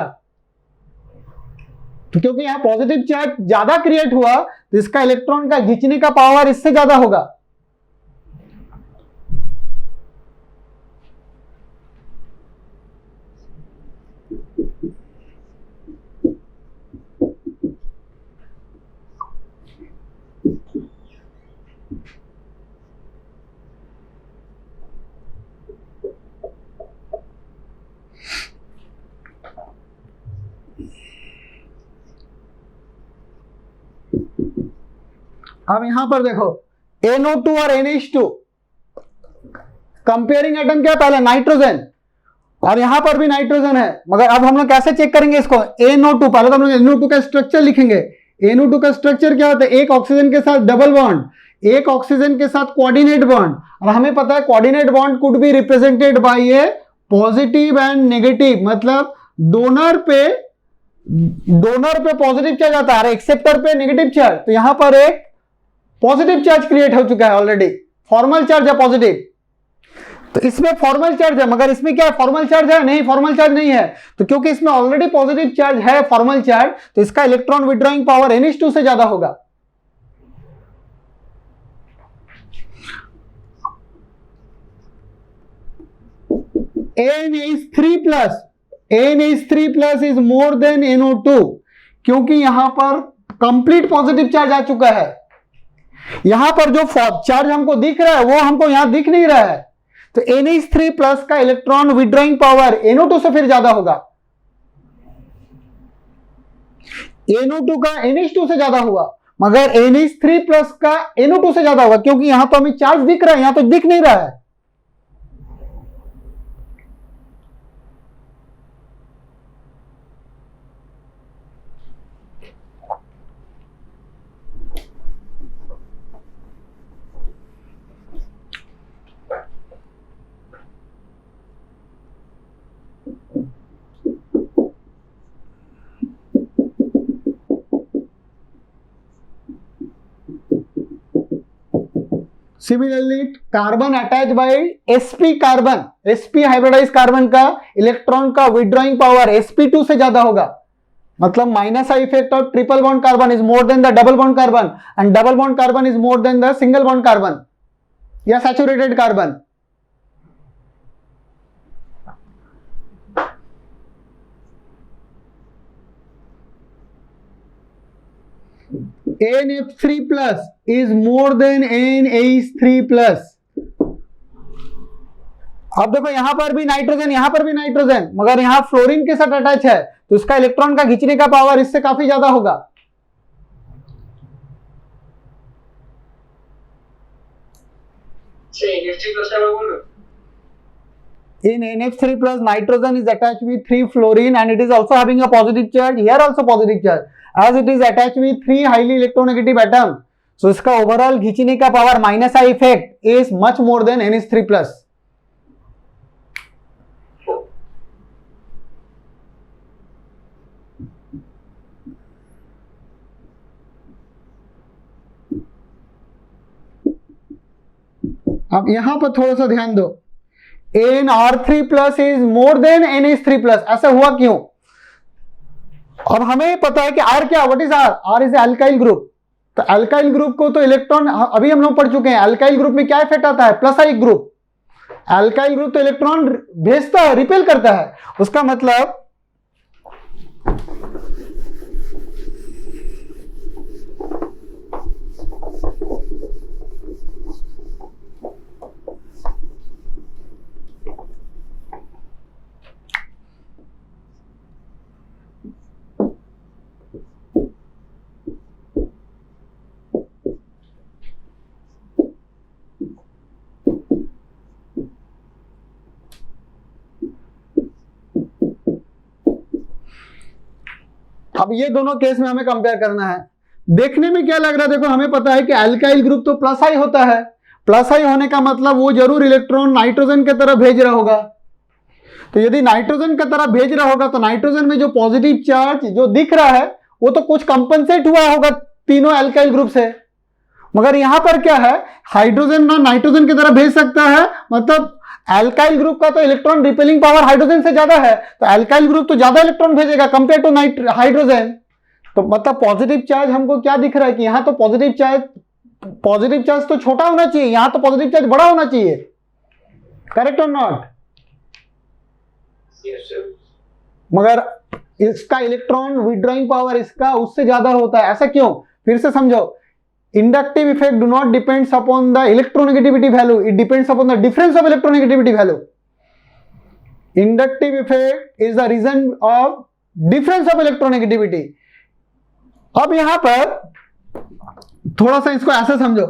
तो क्योंकि यहां पॉजिटिव चार्ज ज्यादा क्रिएट हुआ तो इसका इलेक्ट्रॉन का खींचने का पावर इससे ज्यादा होगा. अब यहां पर देखो NO2 और NH2 कंपेयरिंग एटम क्या पहले नाइट्रोजन, और यहां पर भी नाइट्रोजन है, मगर अब हम लोग कैसे चेक करेंगे इसको NO2, पहले तो हम लोग NO2 का स्ट्रक्चर लिखेंगे, NO2 का स्ट्रक्चर क्या होता है एक ऑक्सीजन के साथ डबल बॉन्ड, एक ऑक्सीजन के साथ कोऑर्डिनेट बॉन्ड, और हमें पता है coordinate bond could be represented by A positive and negative, मतलब डोनर पे पॉजिटिव चार्ज आता है और एक्सेप्टर पे नेगेटिव चार्ज, तो यहां पर एक पॉजिटिव चार्ज क्रिएट हो चुका है ऑलरेडी, फॉर्मल चार्ज है पॉजिटिव, तो इसमें फॉर्मल चार्ज है, मगर इसमें क्या है फॉर्मल चार्ज है नहीं, फॉर्मल चार्ज नहीं है, तो क्योंकि इसमें ऑलरेडी पॉजिटिव चार्ज है फॉर्मल चार्ज, तो इसका इलेक्ट्रॉन विड्रॉइंग पावर NH2 से ज्यादा होगा. NH3+ is more then NO2, क्योंकि यहां पर कंप्लीट पॉजिटिव चार्ज आ चुका है, यहां पर जो चार्ज हमको दिख रहा है वो हमको यहां दिख नहीं रहा है, तो NH3+ का इलेक्ट्रॉन विड्रॉइंग पावर NO2 से फिर ज्यादा होगा, NO2 का NH2 से ज्यादा होगा, मगर NH3+ का NO2 से ज्यादा होगा, क्योंकि यहां तो हमें चार्ज दिख रहा है यहां तो दिख नहीं रहा है. Similarly carbon attach by sp carbon, sp hybridize carbon का इलेक्ट्रॉन का विड्रॉइंग पावर sp2 से ज्यादा होगा, मतलब minus I effect of triple bond carbon is more than the double bond carbon and double bond carbon is more than the single bond carbon या saturated carbon. NF3+ is more than NH3+. अब देखो यहां पर भी nitrogen, यहां पर भी nitrogen, मगर यहां फ्लोरीन के साथ अटैच है, तो इसका इलेक्ट्रॉन का खींचने का पावर इससे काफी ज्यादा होगा. In NH3+, nitrogen is attached with 3 fluorine and it is also having a positive charge. Here also positive charge, as it is attached with 3 highly electronegative atom. So इसका overall खींचने का power minus I effect is much more than NH3+. अब यहां पर थोड़ा सा ध्यान दो, NR3+ is more than NH3+. ऐसा हुआ क्यों? अब हमें पता है कि आर क्या, what is R? R is alkyl group. तो अल्काइल ग्रुप को तो इलेक्ट्रॉन अभी हम लोग पढ़ चुके हैं, अल्काइल ग्रुप में क्या इफेक्ट आता है? प्लस आई ग्रुप। अल्काइल ग्रुप तो इलेक्ट्रॉन भेजता है, रिपेल करता है। उसका मतलब अब ये दोनों केस में हमें कंपेयर करना है। देखने में क्या लग रहा है? देखो हमें पता है कि अल्काइल ग्रुप तो प्लस आई होता है। प्लस आई होने का मतलब वो जरूर इलेक्ट्रॉन नाइट्रोजन की तरफ भेज रहा होगा। तो यदि नाइट्रोजन की तरफ भेज रहा होगा तो नाइट्रोजन में जो पॉजिटिव चार्ज जो दिख रहा है वो तो कुछ कंपनसेट हुआ होगा तीनों अल्काइल ग्रुप से। मगर यहां पर क्या है, हाइड्रोजन ना नाइट्रोजन की तरफ भेज सकता है, मतलब अल्काइल ग्रुप का तो इलेक्ट्रॉन रिपेलिंग पावर हाइड्रोजन से ज्यादा है, तो अल्काइल ग्रुप तो ज्यादा इलेक्ट्रॉन भेजेगा कंपेयर टू हाइड्रोजन। तो मतलब पॉजिटिव चार्ज हमको क्या दिख रहा है कि यहां तो पॉजिटिव चार्ज तो छोटा होना चाहिए, यहां तो पॉजिटिव चार्ज बड़ा होना चाहिए। करेक्ट और नॉट? मगर इसका इलेक्ट्रॉन विड्रॉइंग पावर इसका उससे ज्यादा होता है। ऐसा क्यों? फिर से समझो। Inductive effect do not depends upon the electronegativity value, it depends upon the difference of electronegativity value. Inductive effect is the reason of difference of electronegativity. अब यहां पर थोड़ा सा इसको ऐसे समझो,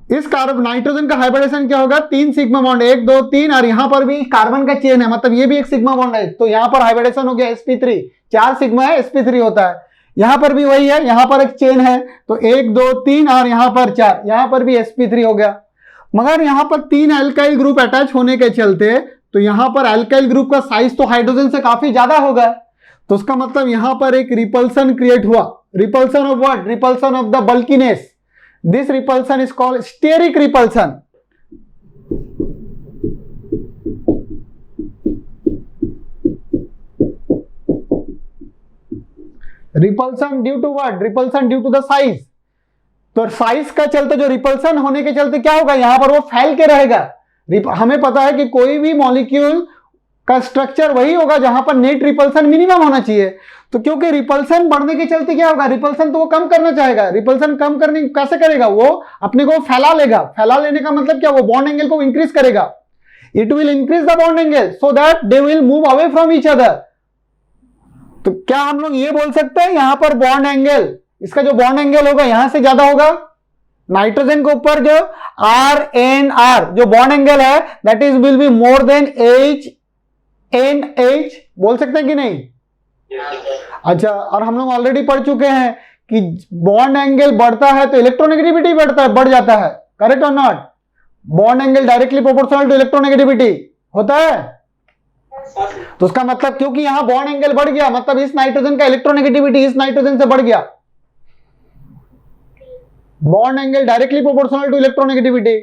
इस कार्बन नाइट्रोजन का हाइब्रिडेशन क्या होगा? 3 सिग्मा बॉन्ड, 1 2 3, और यहां पर भी कार्बन का चेन है, मतलब ये भी एक सिग्मा बॉन्ड है, तो यहां पर हाइब्रिडेशन हो गया sp3, 4 सिग्मा है sp3 होता है। यहां पर भी वही है, यहां पर एक चेन है तो 1 2 3 और यहां पर 4, यहां पर भी sp3 हो गया। मगर यहां पर 3 अल्काइल ग्रुप अटैच होने के चलते तो यहां पर अल्काइल ग्रुप का साइज तो हाइड्रोजन से काफी ज्यादा होगा, तो उसका मतलब यहां पर एक रिपल्सन क्रिएट हुआ। Repulsion of what? Repulsion of the bulkiness. This repulsion is called steric repulsion. Repulsion due to what? Repulsion due to the size. तो साइज का चलते जो रिपल्सन होने के चलते क्या होगा? यहां पर वो फैल के रहेगा। हमें पता है कि कोई भी मॉलिक्यूल का स्ट्रक्चर वही होगा जहां पर नेट रिपल्सन मिनिमम होना चाहिए। तो क्योंकि रिपल्सन बढ़ने के चलते क्या होगा? रिपल्सन तो वो कम करना चाहेगा। रिपल्सन कम करने कैसे करेगा? वो अपने को फैला लेगा। फैला लेने का मतलब क्या? वो बॉन्ड एंगल को इंक्रीज करेगा। It will increase the bond angle so that they will move away from each other. तो क्या हम लोग ये बोल सकते हैं यहां पर बॉन्ड एंगल, इसका जो बॉन्ड एंगल होगा यहां से ज्यादा होगा? नाइट्रोजन के ऊपर जो RNR जो बॉन्ड एंगल है that is will be more then HNH, बोल सकते हैं कि नहीं? अच्छा, और हम लोग ऑलरेडी पढ़ चुके हैं कि बॉन्ड एंगल बढ़ता है तो इलेक्ट्रोनेगेटिविटी बढ़ जाता है। करेक्ट और not? Bond angle directly proportional to electronegativity होता है। तो उसका मतलब क्योंकि यहां बॉन्ड एंगल बढ़ गया, मतलब इस नाइट्रोजन का इलेक्ट्रोनेगेटिविटी इस नाइट्रोजन से बढ़ गया। Bond angle directly proportional to electronegativity.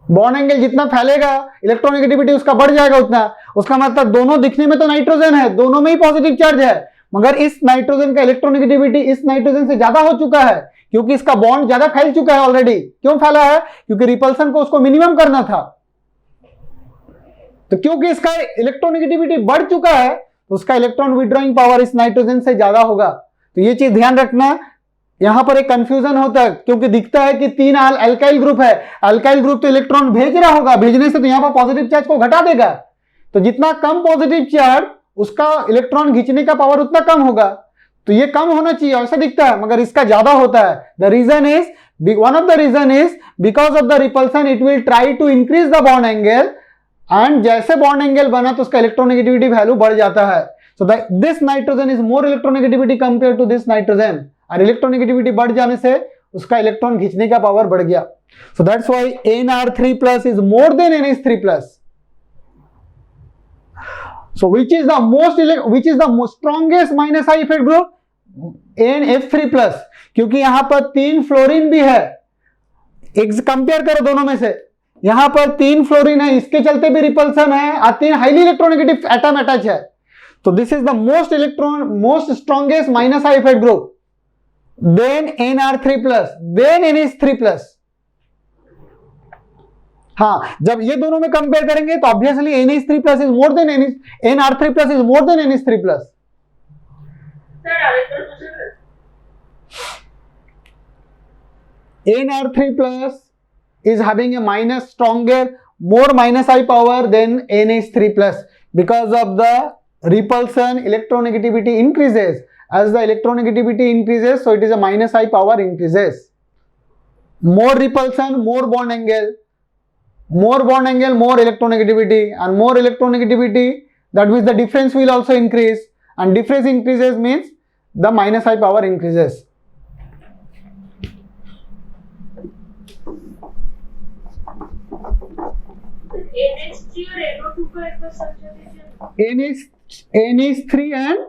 Bond angle जितना फैलेगा इलेक्ट्रोनेगेटिविटी उसका बढ़ जाएगा उतना। उसका मतलब दोनों दिखने में तो नाइट्रोजन है, दोनों में ही पॉजिटिव चार्ज है, मगर इस नाइट्रोजन का इलेक्ट्रोनेगेटिविटी इस नाइट्रोजन से ज्यादा हो चुका है क्योंकि इसका बॉन्ड ज्यादा फैल चुका है ऑलरेडी। क्यों फैला है? क्योंकि रिपल्सन को उसको मिनिमम करना था। तो क्योंकि इसका इलेक्ट्रोनेगेटिविटी बढ़ चुका है तो उसका इलेक्ट्रॉन विड्रॉइंग पावर इस नाइट्रोजन से ज्यादा होगा। तो ये चीज ध्यान रखना। यहां पर एक कंफ्यूजन होता है क्योंकि दिखता है कि 3 अल्काइल ग्रुप है, अल्काइल ग्रुप तो इलेक्ट्रॉन भेज रहा होगा, भेजने से तो यहां पर पॉजिटिव चार्ज को घटा देगा। तो जितना कम पॉजिटिव चार्ज उसका इलेक्ट्रॉन खींचने का पावर उतना कम होगा। तो ये कम होना चाहिए ऐसा दिखता है, मगर इसका ज्यादा होता है। The reason is, one of the reason is because of the repulsion it will try to increase the bond angle, and जैसे बॉन्ड एंगल बना तो उसका इलेक्ट्रोनेगेटिविटी वैल्यू बढ़ जाता है। So this nitrogen is more electronegativity compare to this nitrogen, और electronegativity बढ़ जाने से उसका इलेक्ट्रॉन खींचने का पावर बढ़ गया। So that's why NR3+ is more then NH3+. So which is the most strongest minus I effect group? NF3+, क्योंकि यहां पर 3 फ्लोरीन भी है। कंपेयर करो दोनों में से, यहां पर 3 फ्लोरीन है, इसके चलते भी रिपल्सन है, और 3 हाईली इलेक्ट्रोनेगेटिव एटम अटैच है। So this is the most strongest minus I effect group. Then NR3 plus, then NH3 plus. हाँ, जब ये दोनों में कंपेयर करेंगे तो obviously NH3 plus is more than NR3 plus is more than NH3 plus. NR3 plus is having a more minus I power than NH3 plus because of the repulsion electronegativity increases. As the electronegativity increases, so it is a minus I power increases. More repulsion, more bond angle, more electronegativity, and more electronegativity, that means the difference will also increase, and difference increases means the minus I power increases. NH3 और NO2 का एक बार समझा दीजिए। NH3 and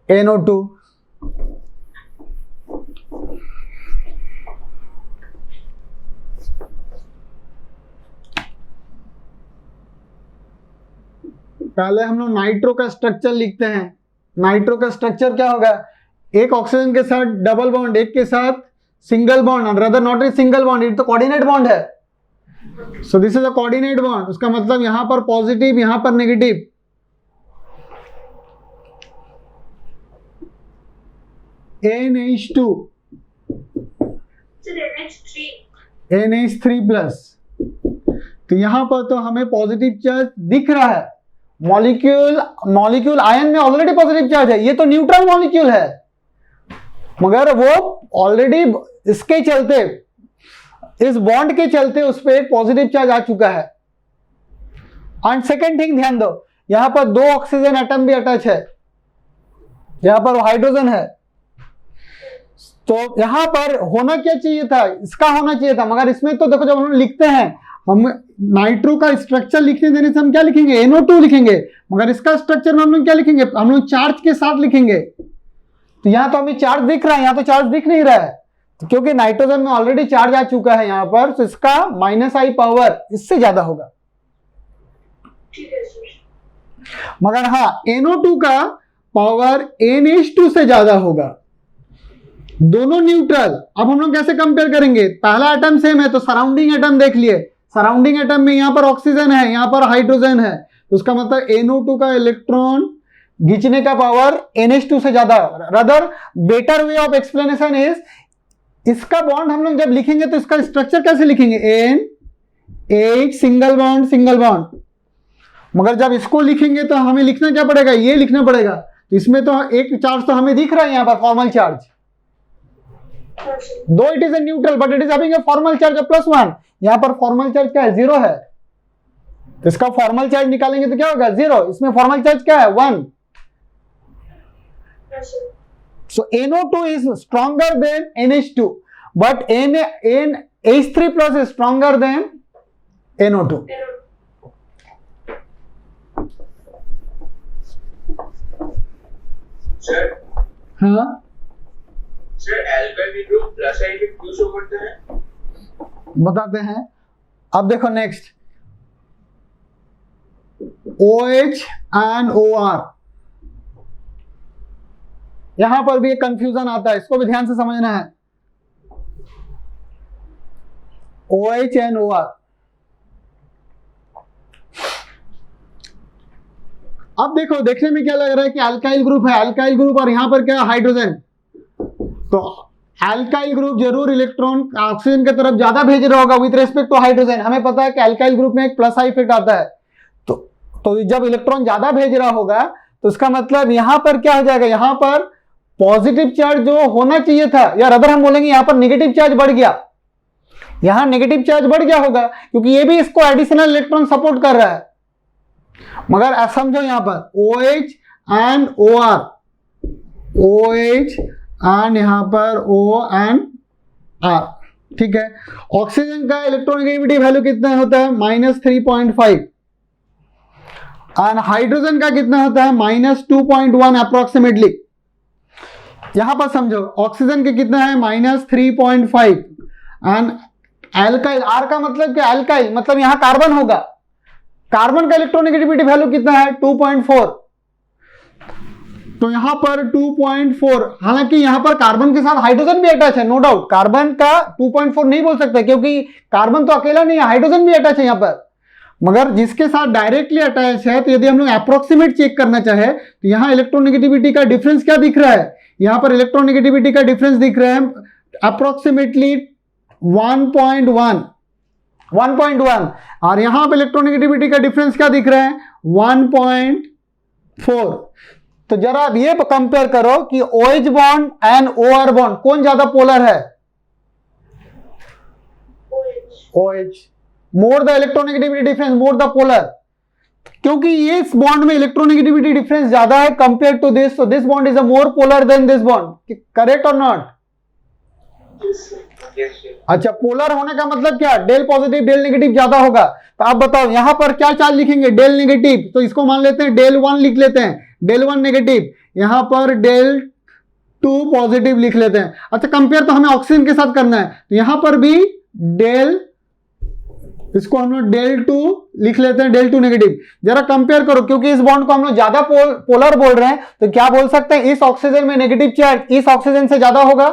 NO2. पहले हम लोग nitro का structure लिखते हैं। नाइट्रो का स्ट्रक्चर क्या होगा? एक ऑक्सीजन के साथ डबल बॉन्ड, एक के साथ single bond, rather not a single bond, ये तो कोऑर्डिनेट बॉन्ड है। So this is a coordinate bond. उसका मतलब यहां पर पॉजिटिव, यहां पर नेगेटिव। NH2 NH3 प्लस, तो यहां पर तो हमें पॉजिटिव चार्ज दिख रहा है। मॉलिक्यूल आयन में ऑलरेडी पॉजिटिव चार्ज है, ये तो न्यूट्रल मॉलिक्यूल है, मगर वो ऑलरेडी इसके चलते, इस बॉन्ड के चलते उस पर एक पॉजिटिव चार्ज आ चुका है। एंड सेकेंड थिंग ध्यान दो, यहां पर दो ऑक्सीजन एटम भी अटैच है, यहां पर हाइड्रोजन है। तो यहां पर होना क्या चाहिए था? इसका होना चाहिए था, मगर इसमें तो देखो जब हम लिखते हैं, हम नाइट्रो का स्ट्रक्चर लिखने देने से हम क्या लिखेंगे? NO2 लिखेंगे, मगर इसका स्ट्रक्चर में हम लोग क्या लिखेंगे? हम लोग चार्ज के साथ लिखेंगे। तो यहां तो हमें चार्ज दिख रहा है, यहां तो चार्ज दिख नहीं रहा है, तो क्योंकि नाइट्रोजन में ऑलरेडी चार्ज आ चुका है यहां पर, तो इसका माइनस I पावर इससे ज्यादा होगा। मगर हाँ, NO2 का पावर NH2 से ज्यादा होगा। दोनों न्यूट्रल। अब हम लोग कैसे कंपेयर करेंगे? पहला एटम सेम है तो सराउंडिंग एटम देख लिए। सराउंडिंग एटम में यहां पर ऑक्सीजन है, यहां पर हाइड्रोजन है, तो उसका मतलब NO2 का इलेक्ट्रॉन खींचने का पावर NH2 से ज्यादा। Rather better way of explanation is, इसका बॉन्ड हम लोग जब लिखेंगे तो इसका स्ट्रक्चर कैसे लिखेंगे? NH single bond. मगर जब इसको लिखेंगे तो हमें लिखना क्या पड़ेगा? ये लिखना पड़ेगा। तो इसमें तो एक चार्ज तो हमें दिख रहा है यहां पर, फॉर्मल चार्ज, दो it is a neutral but it is having a formal charge of +1। यहां पर फॉर्मल चार्ज क्या है? 0 है। इसका फॉर्मल चार्ज निकालेंगे तो क्या होगा? 0। इसमें फॉर्मल चार्ज क्या है? 1। So NO2 is stronger than NH2, but NH3 plus is stronger than NO2. Sir, हाँ sir alkyl group plus I effect क्यों शो करते हैं? बताते हैं। अब देखो नेक्स्ट, OH and OR, यहां पर भी एक कंफ्यूजन आता है, इसको भी ध्यान से समझना है। OH and OR, अब देखो देखने में क्या लग रहा है कि अल्काइल ग्रुप है, अल्काइल ग्रुप, और यहां पर क्या है? हाइड्रोजन। तो अल्काइल ग्रुप जरूर इलेक्ट्रॉन ऑक्सीजन की तरफ ज्यादा भेज रहा होगा विद रेस्पेक्ट टू हाइड्रोजन। हमें पता है कि अल्काइल ग्रुप में एक प्लस आई इफेक्ट आता है, तो जब इलेक्ट्रॉन ज्यादा भेज रहा होगा तो उसका मतलब यहां पर क्या हो जाएगा? यहां पर पॉजिटिव चार्ज जो होना चाहिए था, या अदर हम बोलेंगे यहां पर नेगेटिव चार्ज बढ़ गया। यहां नेगेटिव चार्ज बढ़ गया होगा क्योंकि ये भी इसको एडिशनल इलेक्ट्रॉन सपोर्ट कर रहा है। मगर समझो यहां पर OH and OR, OH and यहां पर O and R, ठीक है। ऑक्सीजन का इलेक्ट्रोनेगेटिविटी वैल्यू कितना होता है? -3.5, एंड हाइड्रोजन का कितना होता है? -2.1 अप्रोक्सीमेटली। यहां पर समझो ऑक्सीजन के कितना है? -3.5, एंड एल्काइल, आर का मतलब क्या? एल्काइल मतलब यहां कार्बन होगा, कार्बन का इलेक्ट्रोनेगेटिविटी वैल्यू कितना है? 2.4, तो यहां पर 2.4, हालांकि यहां पर कार्बन के साथ हाइड्रोजन भी अटैच है, नो डाउट। कार्बन का 2.4 नहीं बोल सकते क्योंकि कार्बन तो अकेला नहीं है, हाइड्रोजन भी अटैच है यहां पर। मगर जिसके साथ डायरेक्टली अटैच है, तो यदि हम लोग अप्रोक्सीमेट चेक करना चाहे तो यहां इलेक्ट्रोनेगेटिविटी का डिफरेंस क्या दिख रहा है, यहां पर इलेक्ट्रोनेगेटिविटी का डिफरेंस दिख रहा है अप्रोक्सीमेटली 1.1, और यहां पर इलेक्ट्रोनेगेटिविटी का डिफरेंस क्या दिख रहा है 1.4। तो जरा अब ये कंपेयर करो कि OH bond and OR bond कौन ज्यादा पोलर है? OH। More the electronegativity difference, more the polar, क्योंकि ये इस बॉन्ड में इलेक्ट्रोनेगेटिविटी डिफरेंस ज्यादा है compare to this, so this bond is a more polar than this bond. Correct और नॉट? अच्छा, पोलर होने का मतलब क्या? डेल पॉजिटिव डेल नेगेटिव ज्यादा होगा। तो आप बताओ यहां पर क्या चार्ज लिखेंगे? डेल नेगेटिव, तो इसको मान लेते हैं डेल 1 लिख लेते हैं, डेल 1 नेगेटिव, यहां पर डेल 2 पॉजिटिव लिख लेते हैं। अच्छा, कंपेयर तो हमें ऑक्सीजन के साथ करना है, तो यहां पर भी डेल, इसको हम लोग डेल 2 लिख लेते हैं, डेल 2 नेगेटिव। जरा कंपेयर करो, क्योंकि इस बॉन्ड को हम लोग ज्यादा पोलर बोल रहे हैं, तो क्या बोल सकते हैं इस ऑक्सीजन में नेगेटिव चार्ज इस ऑक्सीजन से ज्यादा होगा?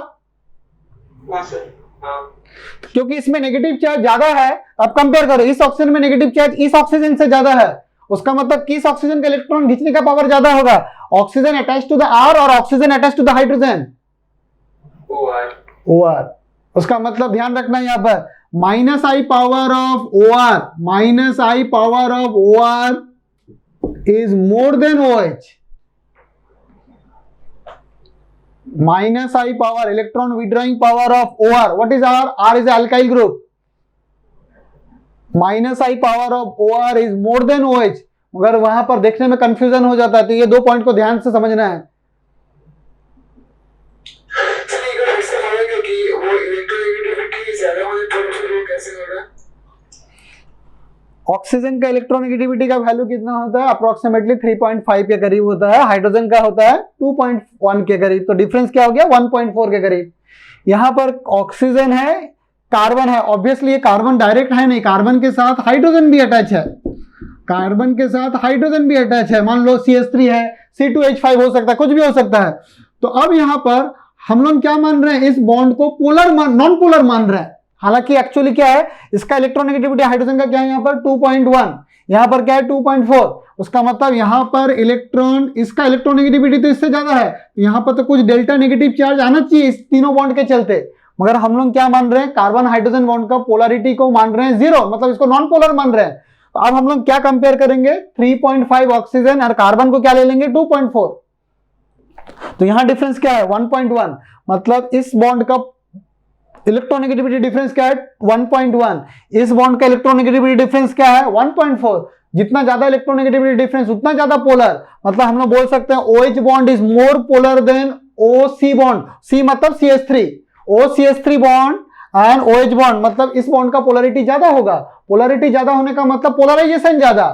क्योंकि इसमें नेगेटिव चार्ज ज्यादा है। अब कंपेयर करो, इस ऑक्सीजन में नेगेटिव चार्ज इस ऑक्सीजन से ज्यादा है, उसका मतलब किस ऑक्सीजन का इलेक्ट्रॉन खींचने का पावर ज्यादा होगा? Oxygen attach to the R और oxygen attach to the hydrogen OR। उसका मतलब ध्यान रखना यहां पर -I power of OR, -I power of OR is more than OH। -I power electron withdrawing power of OR, what is R? R is alkyl group. -I power of OR is more than OH। मगर वहां पर देखने में confusion हो जाता है, तो ये दो पॉइंट को ध्यान से समझना है। ऑक्सीजन का इलेक्ट्रोनेगेटिविटी का वैल्यू कितना होता है? अप्रोक्सीमेटली 3.5 के करीब होता है, हाइड्रोजन का होता है 2.1 के करीब, तो डिफरेंस क्या हो गया 1.4 के करीब। यहां पर ऑक्सीजन है, कार्बन है, ऑब्वियसली ये कार्बन डायरेक्ट है नहीं, कार्बन के साथ हाइड्रोजन भी अटैच है, कार्बन के साथ हाइड्रोजन भी अटैच है, मान लो CH3 है, C2H5 हो सकता है, कुछ भी हो सकता है। तो अब यहां पर हम लोग क्या मान रहे हैं? इस बॉन्ड को पोलर नॉन पोलर मान रहे हैं, हालांकि एक्चुअली क्या है इसका इलेक्ट्रोनेगेटिविटी हाइड्रोजन का क्या है यहाँ पर 2.1, यहाँ पर क्या है 2.4। उसका मतलब यहाँ पर इलेक्ट्रॉन, इसका इलेक्ट्रोनेगेटिविटी तो इससे ज्यादा है, तो यहाँ पर तो कुछ डेल्टा नेगेटिव चार्ज आना चाहिए इस तीनों बॉन्ड के चलते। मगर हम लोग क्या मान रहे हैं? कार्बन हाइड्रोजन बॉन्ड का पोलरिटी को मान रहे हैं 0, मतलब इसको नॉन पोलर मान रहे हैं। तो अब हम लोग क्या कंपेयर करेंगे? 3.5 ऑक्सीजन और कार्बन को क्या ले लेंगे 2.4, तो यहां डिफरेंस क्या है 1.1, मतलब इस बॉन्ड का इलेक्ट्रोनेगेटिविटी डिफरेंस क्या है 1.1, इस बॉन्ड का इलेक्ट्रोनेगेटिविटी डिफरेंस क्या है 1.4। जितना ज्यादा इलेक्ट्रोनेगेटिविटी डिफरेंस उतना ज्यादा पोलर, मतलब हम लोग बोल सकते हैं OH bond is more polar than OC bond, C मतलब CH3, OCH3 bond and OH bond, मतलब इस बॉन्ड का पोलरिटी ज्यादा होगा। पोलरिटी ज्यादा होने का मतलब पोलराइजेशन ज्यादा,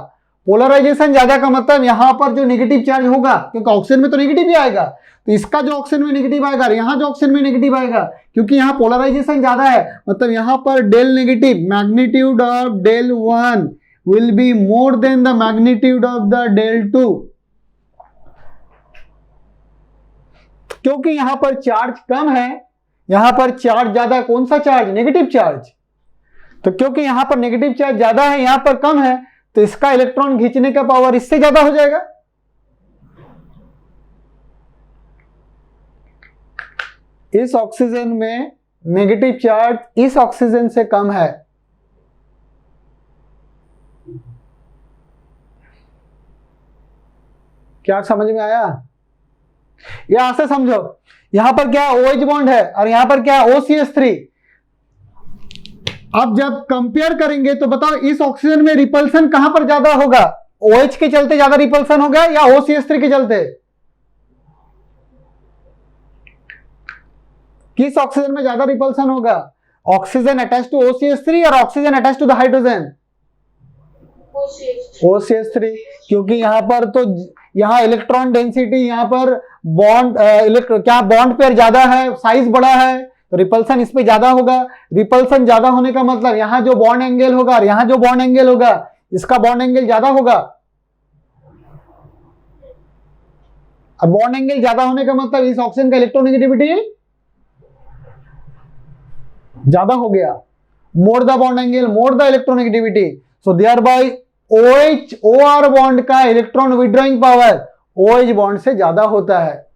पोलराइजेशन ज्यादा का मतलब यहां पर जो नेगेटिव चार्ज होगा, क्योंकि ऑक्सीजन में तो नेगेटिव ही आएगा, तो इसका जो ऑक्सीजन में नेगेटिव आएगा, यहां जो ऑक्सीजन में नेगेटिव आएगा, क्योंकि यहां पोलराइजेशन ज्यादा है, मतलब यहां पर del negative magnitude of del 1 will be more than the magnitude of the del 2, क्योंकि यहां पर चार्ज कम है, यहां पर चार्ज ज्यादा, कौन सा चार्ज? Negative charge. तो क्योंकि यहां पर नेगेटिव चार्ज ज्यादा है, यहां पर कम है, तो इसका इलेक्ट्रॉन खींचने का पावर इससे ज्यादा हो जाएगा। इस ऑक्सीजन में नेगेटिव चार्ज इस ऑक्सीजन से कम है, क्या समझ में आया? यहां से समझो, यहां पर क्या OH बॉन्ड है और यहां पर क्या OCH3। अब जब कंपेयर करेंगे तो बताओ इस ऑक्सीजन में रिपल्सन कहां पर ज्यादा होगा? OH के चलते ज्यादा रिपल्सन होगा या OCH3 के चलते? किस ऑक्सीजन में ज्यादा रिपल्सन होगा? ऑक्सीजन अटैच टू OCH3 और oxygen attach to the hydrogen OCH3, क्योंकि यहां पर तो यहां इलेक्ट्रॉन डेंसिटी, यहां पर बॉन्ड क्या बॉन्ड पेयर ज्यादा है, साइज बड़ा है, तो रिपल्सन इस पे ज्यादा होगा। रिपल्सन ज्यादा होने का मतलब यहां जो बॉन्ड एंगल होगा और यहां जो बॉन्ड एंगल होगा, इसका बॉन्ड एंगल ज्यादा होगा। अब बॉन्ड एंगल ज्यादा होने का मतलब इस ऑक्सीजन का इलेक्ट्रोनेगेटिविटी ज्यादा हो गया, more the bond angle more the electronegativity, so thereby OH OR bond का electron withdrawing power OH bond से ज्यादा होता है।